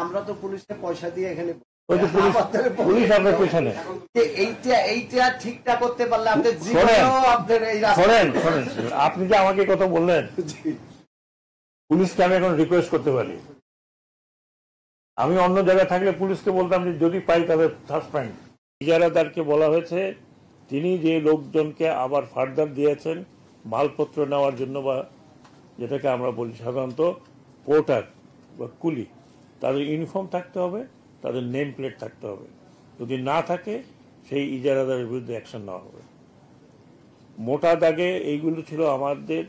আমরা তো পুলিশকে পয়সা দিয়ে এখানে পুলিশ আপনার পেছনে এইটা ঠিকঠাক করতে পারলে আপনি শোনেন আপনি যে আমাকে কথা বললেন পুলিশকে আমি এখন রিকোয়েস্ট করতে পারি। আমি অন্য জায়গায় থাকলে পুলিশকে বলতাম যে যদি পাই তাদের সাসপেন্ড। ইজারাদারকে বলা হয়েছে তিনি যে লোকজনকে আবার ফার্দার দিয়েছেন মালপত্র নেওয়ার জন্য, বা যেটাকে আমরা বলি সাধারণত পোর্টার বা কুলি, তাদের ইউনিফর্ম থাকতে হবে, তাদের নেম প্লেট থাকতে হবে। যদি না থাকে সেই ইজারাদারের বিরুদ্ধে অ্যাকশন নেওয়া হবে। মোটা দাগে এইগুলো ছিল আমাদের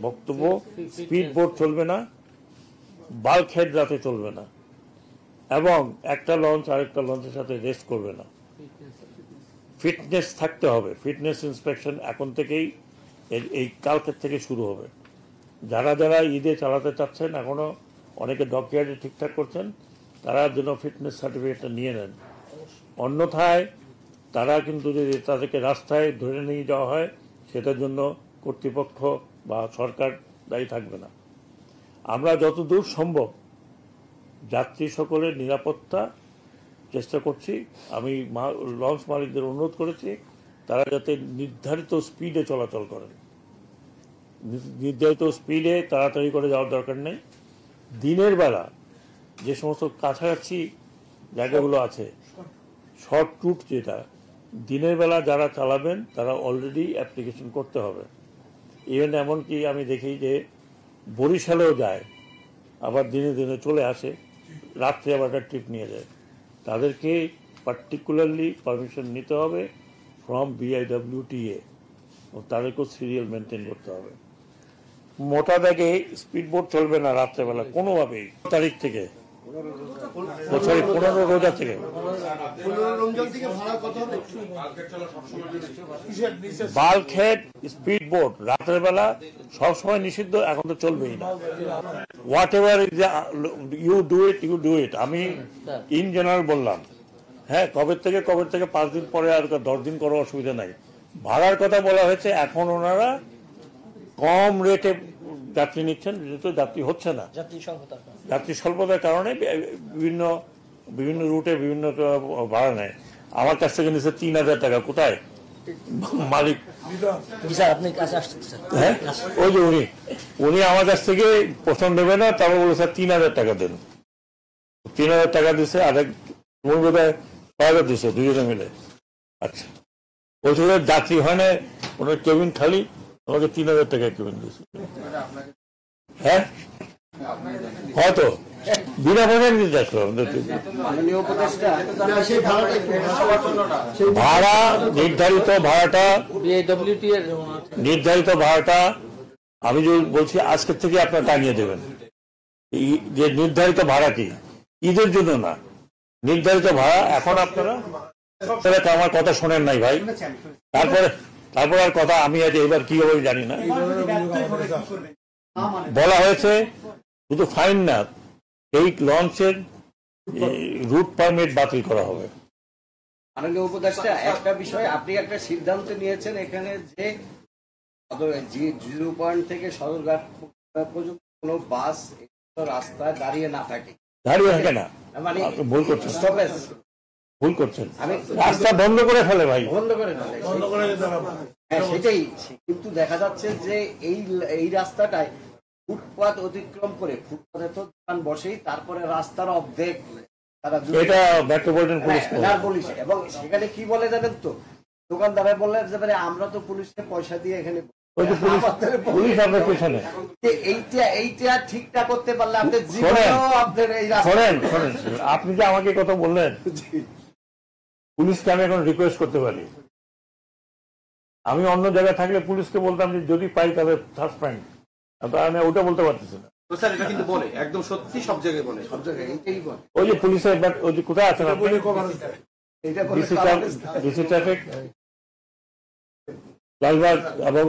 বক্তব্য। স্পিড বোট চলবে না, বাল্ক হেড রাতে চলবে না, এবং একটা লঞ্চ আরেকটা লঞ্চের সাথে রেস্ট করবে না। ফিটনেস থাকতে হবে। ফিটনেস ইন্সপেকশন এখন থেকেই এই কালকের থেকে শুরু হবে। যারা যারা ঈদে চালাতে চাচ্ছেন, এখনো অনেকে ডকইয়ার্ডে ঠিকঠাক করছেন, তারা যেন ফিটনেস সার্টিফিকেটটা নিয়ে নেন। অন্যথায় তারা কিন্তু যদি তাদেরকে রাস্তায় ধরে নিয়ে যাওয়া হয়, সেটার জন্য কর্তৃপক্ষ বা সরকার দায়ী থাকবে না। আমরা যতদূর সম্ভব যাত্রী সকলের নিরাপত্তা চেষ্টা করছি। আমি লঞ্চ মালিকদের অনুরোধ করেছি তারা যাতে নির্ধারিত স্পিডে চলাচল করেন। নির্ধারিত স্পিডে তাড়াতাড়ি করে যাওয়ার দরকার নেই। দিনের বেলা যে সমস্ত কাছাকাছি জায়গাগুলো আছে, শর্ট রুট যেটা, দিনের বেলা যারা চালাবেন তারা অলরেডি অ্যাপ্লিকেশন করতে হবে। ইভেন এমনকি আমি দেখি যে বরিশালেও যায়, আবার দিনে দিনে চলে আসে, রাত্রে আবার একটা ট্রিপ নিয়ে যায়। তাদেরকে পার্টিকুলারলি পারমিশন নিতে হবে ফ্রম BIWTA, তাদেরকেও সিরিয়াল মেনটেন করতে হবে। মোটা দাগে স্পিড বোট চলবে না রাত্রেবেলা কোনোভাবেই। তারিখ থেকে 15 রোজা থেকে বাল্ক হেড স্পিড বোট রাতের বেলা সবসময় নিষিদ্ধ, এখন তো চলবেই না। Whatever you do it. আমি ইন জেনারেল বললাম, হ্যাঁ, কবে থেকে 5 দিন পরে আর 10 দিন করো, অসুবিধা নাই। ভাড়ার কথা বলা হয়েছে, এখন ওনারা কম রেটে যাত্রী নিচ্ছেন, যেহেতু যাত্রী হচ্ছে না, যাত্রী স্বল্পতার কারণে বিভিন্ন রুটে বিভিন্ন ভাড়া নেয়। আমার কাছ থেকে নিচ্ছে 3000 টাকা। কোথায় মালিক? হ্যাঁ, ওই যে উনি আমার কাছ থেকে প্রথম দেবে না, তারপর বলে স্যার 3000 টাকা দেন। 3000 টাকা দিচ্ছে, আরেক বোধ হয় 6000 দিচ্ছে, দুজনে মিলে। আচ্ছা, ওই থেকে যাত্রী হয় না, ওনার কেবিন খালি, আমাকে 3000 টাকা কেবিন দিচ্ছে। হ্যাঁ, হয়তো বিনা পয়সা নিতে চাচ্ছিল। ভাড়া নির্ধারিত ভাড়াটা আমি যদি বলছি আজকের থেকে আপনার টাঙিয়ে দেবেন। যে নির্ধারিত ভাড়া কি, ঈদের জন্য না, নির্ধারিত ভাড়া। এখন আপনারা আমার কথা শোনেন নাই ভাই। তারপরে আর কথা আমি আজ এবার কি হবে জানি না। বলা হয়েছে শুধু ফাইন না, এই লঞ্চের রুট পারমিট বাতিল করা হবে। মাননীয় উপদেষ্টা, একটা বিষয় আপনি একটা সিদ্ধান্ত নিয়েছেন এখানে যে 0 পয়েন্ট থেকে সদরঘাট পর্যন্ত কোনো বাস রাস্তায় দাঁড়িয়ে না থাকে। দাঁড়িয়ে থাকে না, মানে ভুল করছেন, ভুল করছেন। রাস্তা বন্ধ করে ফেলে ভাই, বন্ধ করে ফেলে। হ্যাঁ, সেটাই। কিন্তু দেখা যাচ্ছে যে এই রাস্তাটায় ফুটপাত অতিক্রম করে, ফুটপাতে তো দোকান বসেই, তারপরে রাস্তার অর্ধেক তারা পুলিশ। এবং সেখানে কি বলে জানেন তো, দোকানদারে বললে যে আমরা তো পুলিশকে পয়সা দিয়ে এখানে। এইটা ঠিকঠাক করতে পারলে আপনি আপনি যে আমাকে কথা বললেন, পুলিশকে আমি এখন রিকোয়েস্ট করতে পারি। আমি অন্য জায়গায় থাকলে পুলিশকে বলতাম যে যদি পাই তাদের সাসপেন্ড। আমি ওটা বলতে পারতেছি না। ওই যে পুলিশের ওই যে কোথায় আছেন ডিসি ট্রাফিক লালবাগ এবং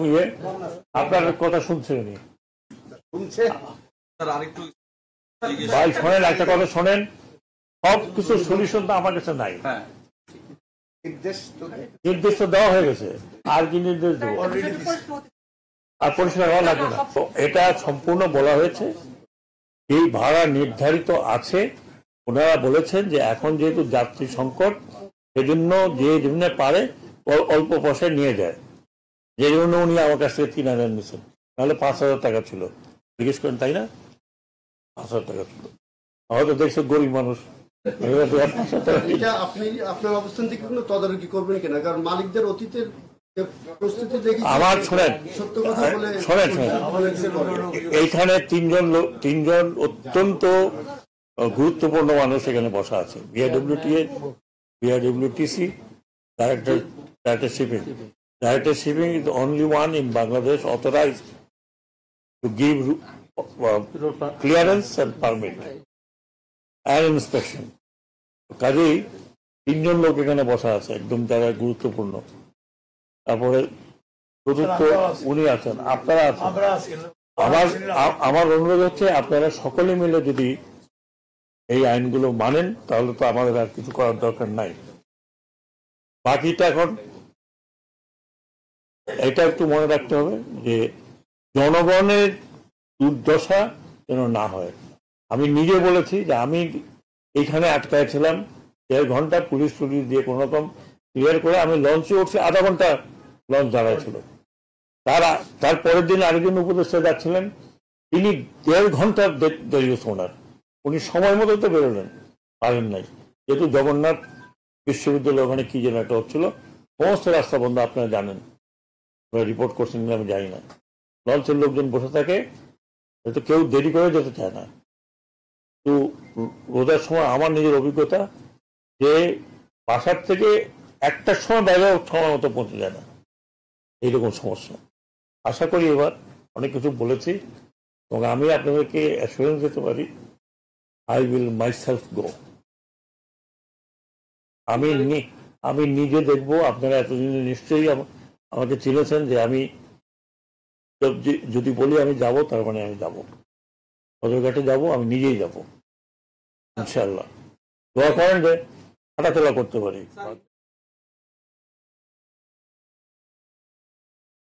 আপনার কথা শুনছে উনি। ভাই শোনেন, একটা কথা শোনেন, সব কিছু সলিউশন তো আমার কাছে নাই। নির্দেশ তো দেওয়া হয়ে গেছে, আর কি নির্দেশ দেবো? আর পরিষ্কার হওয়া লাগবে না। এটা সম্পূর্ণ বলা হয়েছে এই ভাড়া নির্ধারিত আছে। ওনারা বলেছেন যে এখন যেহেতু যাত্রী সংকট, সেজন্য যে জন্য পারে অল্প পয়সায় নিয়ে যায়, যে জন্য উনি আমার কাছ থেকে 3,000 নিয়েছেন, নাহলে 5,000 টাকা ছিল। জিজ্ঞেস করেন, তাই না? 5,000 টাকা ছিল। হয়তো দেখছো গরিব মানুষ। এটা আপনি আপনার অবস্থান থেকে কোনো তদারকি করবেন কিনা? কারণ মালিকদের অতীতের প্রস্তুতি দেখি আমার শোনেন, সত্য কথা বলে শোনেন, এইখানে তিনজন অত্যন্ত গুরুত্বপূর্ণ মানুষ এখানে বসা আছে। BRWTC director shipping. Director shipping is the only one in Bangladesh authorized to give clearance and permit and inspection. কাজেই 3জন লোক এখানে বসা আছে, একদম যারা গুরুত্বপূর্ণ। তারপরে চতুর্থ উনি আছেন, আপনারা আছেন। আমার অনুরোধ হচ্ছে আপনারা সকলে মিলে যদি এই আইনগুলো মানেন, তাহলে তো আমাদের আর কিছু করার দরকার নাই। বাকিটা এখন এটা একটু মনে রাখতে হবে যে জনগণের দুর্দশা যেন না হয়। আমি নিজে বলেছি যে আমি এইখানে আটকায় ছিলাম 1.5 ঘন্টা, পুলিশ দিয়ে কোন রকম ক্লিয়ার করে আমি লঞ্চে উঠছি, আধা ঘন্টা লঞ্চ দাঁড়ায় ছিল। তার পরের দিন আরেকজন উপদেষ্টা যাচ্ছিলেন, তিনি 1.5 ঘন্টা দেরি হচ্ছে ওনার। উনি সময় মতো তো বেরোলেন, পারেন নাই, যেহেতু জগন্নাথ বিশ্ববিদ্যালয় ওখানে কি যেন একটা হচ্ছিল, সমস্ত রাস্তা বন্ধ, আপনারা জানেন, রিপোর্ট করছেন আমি জানি না। লঞ্চের লোকজন বসে থাকে, হয়তো কেউ দেরি করে যেতে চায় না। তো রোজার সময় আমার নিজের অভিজ্ঞতা যে বাসার থেকে 1টার সময় বাইরে সময় মতো পৌঁছে যায় না, এইরকম সমস্যা। আশা করি এবার অনেক কিছু বলেছি এবং আমি আপনাদেরকে অ্যাসুরেন্স দিতে পারি, আই উইল মাইসেলফ গো। আমি নিজে দেখবো। আপনারা এতদিন নিশ্চয়ই আমাকে চিনেছেন যে আমি যদি বলি আমি যাব, তার মানে আমি যাব। সদরঘাটে যাব, আমি নিজেই যাব ইনশাল্লাহ। দোয়া করেন যে হাঁটাচলা করতে পারি।